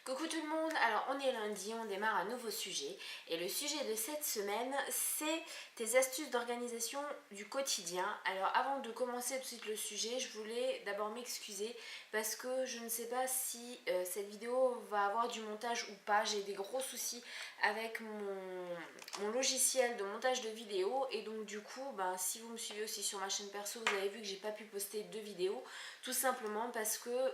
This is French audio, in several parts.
Coucou tout le monde, alors on est lundi, on démarre un nouveau sujet et le sujet de cette semaine c'est tes astuces d'organisation du quotidien. Alors avant de commencer tout de suite le sujet, je voulais d'abord m'excuser parce que je ne sais pas si cette vidéo va avoir du montage ou pas. J'ai des gros soucis avec mon logiciel de montage de vidéos et donc du coup si vous me suivez aussi sur ma chaîne perso, vous avez vu que j'ai pas pu poster de vidéos tout simplement parce que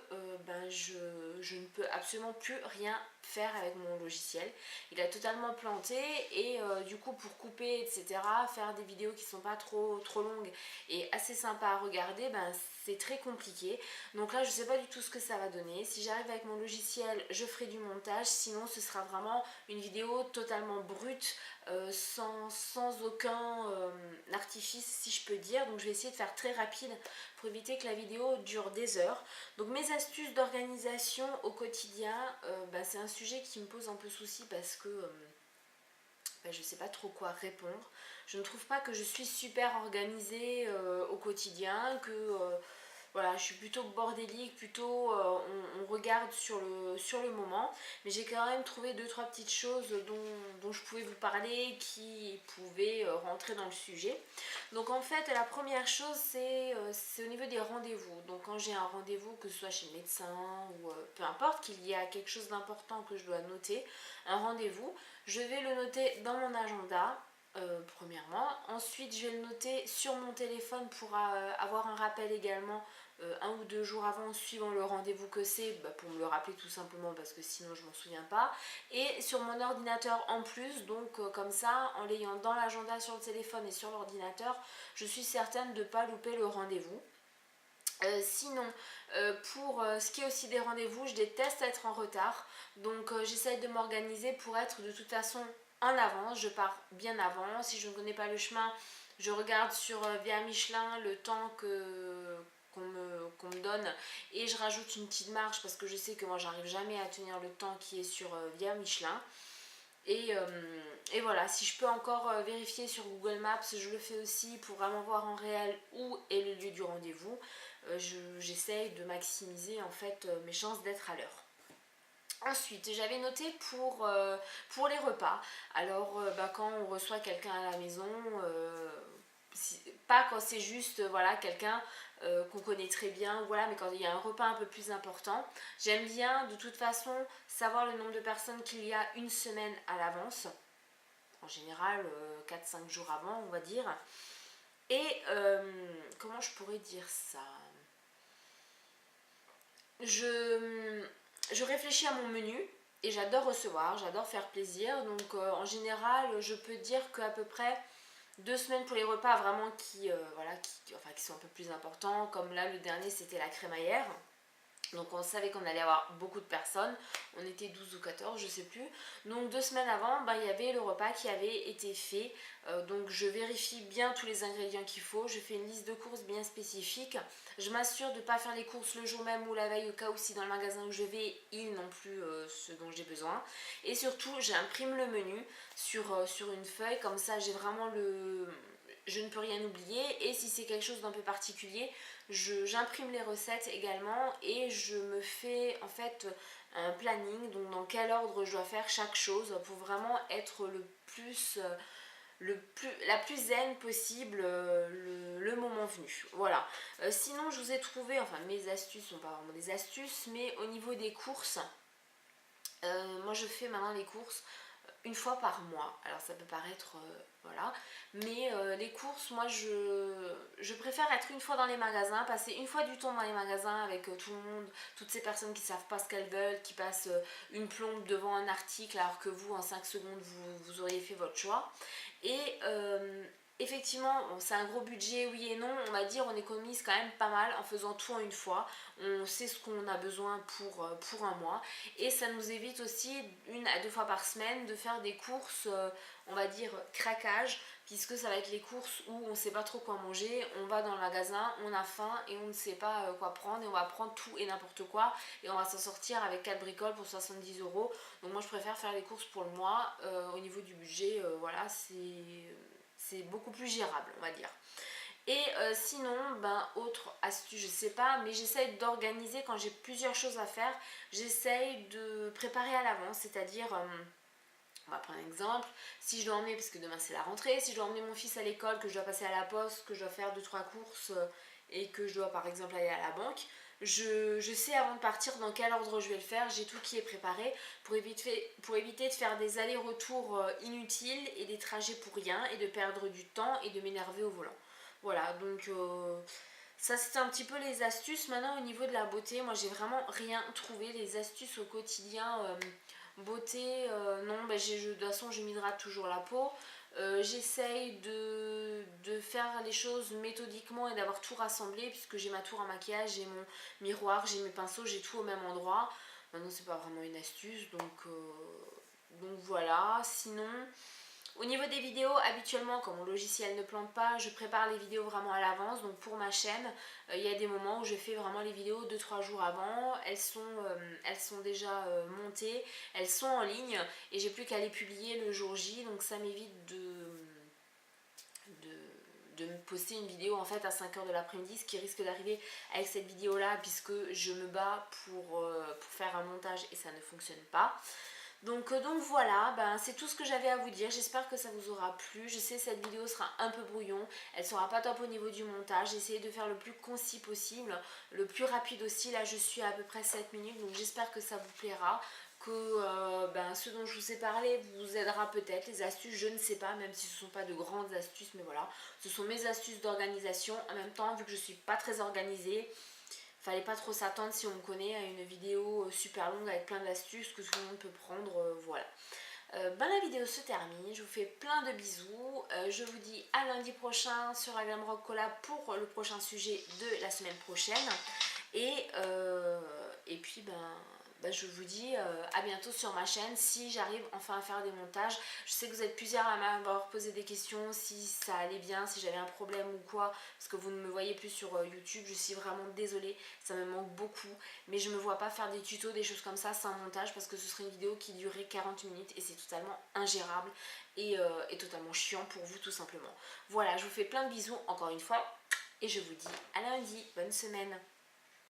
je ne peux absolument plus rien faire avec mon logiciel. Il a totalement planté et du coup pour couper etc, faire des vidéos qui sont pas trop longues et assez sympas à regarder, c'est très compliqué. Donc là je sais pas du tout ce que ça va donner. Si j'arrive avec mon logiciel je ferai du montage, sinon ce sera vraiment une vidéo totalement brute, sans aucun artifice si je peux dire. Donc je vais essayer de faire très rapide pour éviter que la vidéo dure des heures. Donc mes astuces d'organisation au quotidien, c'est un sujet qui me pose un peu souci parce que je sais pas trop quoi répondre. Je ne trouve pas que je suis super organisée au quotidien, que voilà, je suis plutôt bordélique, plutôt on regarde sur le moment. Mais j'ai quand même trouvé deux trois petites choses dont je pouvais vous parler qui pouvaient rentrer dans le sujet. Donc en fait la première chose c'est au niveau des rendez-vous. Donc quand j'ai un rendez-vous, que ce soit chez le médecin ou peu importe, qu'il y a quelque chose d'important que je dois noter, un rendez-vous, je vais le noter dans mon agenda. Premièrement, ensuite je vais le noter sur mon téléphone pour avoir un rappel également un ou deux jours avant, suivant le rendez-vous que c'est, pour me le rappeler tout simplement parce que sinon je m'en souviens pas, et sur mon ordinateur en plus. Donc comme ça, en l'ayant dans l'agenda sur le téléphone et sur l'ordinateur, je suis certaine de ne pas louper le rendez-vous. Sinon, pour ce qui est aussi des rendez-vous, je déteste être en retard. Donc j'essaye de m'organiser pour être de toute façon en avance. Je pars bien avant. Si je ne connais pas le chemin, je regarde sur Via Michelin le temps qu'on me donne et je rajoute une petite marge parce que je sais que moi j'arrive jamais à tenir le temps qui est sur Via Michelin. Et voilà, si je peux encore vérifier sur Google Maps, je le fais aussi pour vraiment voir en réel où est le lieu du rendez-vous. J'essaye de maximiser en fait mes chances d'être à l'heure. Ensuite, j'avais noté pour les repas. Alors, quand on reçoit quelqu'un à la maison, pas quand c'est juste voilà quelqu'un qu'on connaît très bien, voilà, mais quand il y a un repas un peu plus important, j'aime bien de toute façon savoir le nombre de personnes qu'il y a une semaine à l'avance. En général, 4-5 jours avant, on va dire. Et comment je pourrais dire ça, je, je réfléchis à mon menu et j'adore recevoir, j'adore faire plaisir. Donc en général, je peux dire qu'à peu près 2 semaines pour les repas vraiment qui sont un peu plus importants. Comme là, le dernier, c'était la crémaillère. Donc on savait qu'on allait avoir beaucoup de personnes, on était 12 ou 14, je sais plus. Donc 2 semaines avant, il y avait le repas qui avait été fait. Donc je vérifie bien tous les ingrédients qu'il faut, je fais une liste de courses bien spécifique. Je m'assure de ne pas faire les courses le jour même ou la veille au cas où si dans le magasin où je vais, ils n'ont plus ce dont j'ai besoin. Et surtout, j'imprime le menu sur une feuille, comme ça j'ai vraiment je ne peux rien oublier. Et si c'est quelque chose d'un peu particulier, j'imprime les recettes également et je me fais en fait un planning, donc dans quel ordre je dois faire chaque chose pour vraiment être la plus zen possible le moment venu. Voilà. Sinon, je vous ai trouvé, enfin mes astuces sont pas vraiment des astuces, mais au niveau des courses, moi je fais maintenant les courses une fois par mois. Alors ça peut paraître voilà, mais les courses, moi je préfère être une fois dans les magasins, passer une fois du temps dans les magasins avec tout le monde, toutes ces personnes qui savent pas ce qu'elles veulent, qui passent une plombe devant un article alors que vous en 5 secondes vous auriez fait votre choix. Et effectivement, bon, c'est un gros budget, oui et non. On va dire on économise quand même pas mal en faisant tout en une fois. On sait ce qu'on a besoin pour un mois. Et ça nous évite aussi 1 à 2 fois par semaine de faire des courses, on va dire craquage, puisque ça va être les courses où on ne sait pas trop quoi manger. On va dans le magasin, on a faim et on ne sait pas quoi prendre. Et on va prendre tout et n'importe quoi. Et on va s'en sortir avec 4 bricoles pour 70 €. Donc moi je préfère faire les courses pour le mois. Au niveau du budget, voilà, c'est beaucoup plus gérable, on va dire. Et sinon, autre astuce, je sais pas, mais j'essaye d'organiser quand j'ai plusieurs choses à faire. J'essaye de préparer à l'avance, c'est-à-dire, on va prendre un exemple, si je dois emmener, parce que demain c'est la rentrée, si je dois emmener mon fils à l'école, que je dois passer à la poste, que je dois faire 2-3 courses et que je dois par exemple aller à la banque, je sais avant de partir dans quel ordre je vais le faire, j'ai tout qui est préparé pour éviter de faire des allers-retours inutiles et des trajets pour rien et de perdre du temps et de m'énerver au volant. Voilà, donc ça c'était un petit peu les astuces. Maintenant au niveau de la beauté, moi j'ai vraiment rien trouvé. Les astuces au quotidien, beauté, non, de toute façon je m'hydrate toujours la peau. J'essaye de faire les choses méthodiquement et d'avoir tout rassemblé puisque j'ai ma tour à maquillage, j'ai mon miroir, j'ai mes pinceaux, j'ai tout au même endroit. Maintenant c'est pas vraiment une astuce donc voilà. Sinon au niveau des vidéos, habituellement, quand mon logiciel ne plante pas, je prépare les vidéos vraiment à l'avance. Donc pour ma chaîne, il y a des moments où je fais vraiment les vidéos 2-3 jours avant. Elles sont déjà montées, elles sont en ligne et j'ai plus qu'à les publier le jour J. Donc ça m'évite de me poster une vidéo en fait à 5h de l'après-midi, ce qui risque d'arriver avec cette vidéo là puisque je me bats pour faire un montage et ça ne fonctionne pas. Donc voilà, c'est tout ce que j'avais à vous dire. J'espère que ça vous aura plu. Je sais que cette vidéo sera un peu brouillon. Elle sera pas top au niveau du montage. J'ai essayé de faire le plus concis possible, le plus rapide aussi. Là, je suis à peu près 7 minutes. Donc j'espère que ça vous plaira. Que ce dont je vous ai parlé vous aidera peut-être. Les astuces, je ne sais pas, même si ce ne sont pas de grandes astuces. Mais voilà, ce sont mes astuces d'organisation. En même temps, vu que je ne suis pas très organisée, fallait pas trop s'attendre si on me connaît à une vidéo super longue avec plein d'astuces que tout le monde peut prendre, voilà. La vidéo se termine, je vous fais plein de bisous, je vous dis à lundi prochain sur la Glam Rock Collab pour le prochain sujet de la semaine prochaine et puis je vous dis à bientôt sur ma chaîne si j'arrive enfin à faire des montages. Je sais que vous êtes plusieurs à m'avoir posé des questions si ça allait bien, si j'avais un problème ou quoi, parce que vous ne me voyez plus sur YouTube. Je suis vraiment désolée, ça me manque beaucoup, mais je me vois pas faire des tutos, des choses comme ça sans montage parce que ce serait une vidéo qui durerait 40 minutes et c'est totalement ingérable et totalement chiant pour vous tout simplement. Voilà, je vous fais plein de bisous encore une fois et je vous dis à lundi, bonne semaine.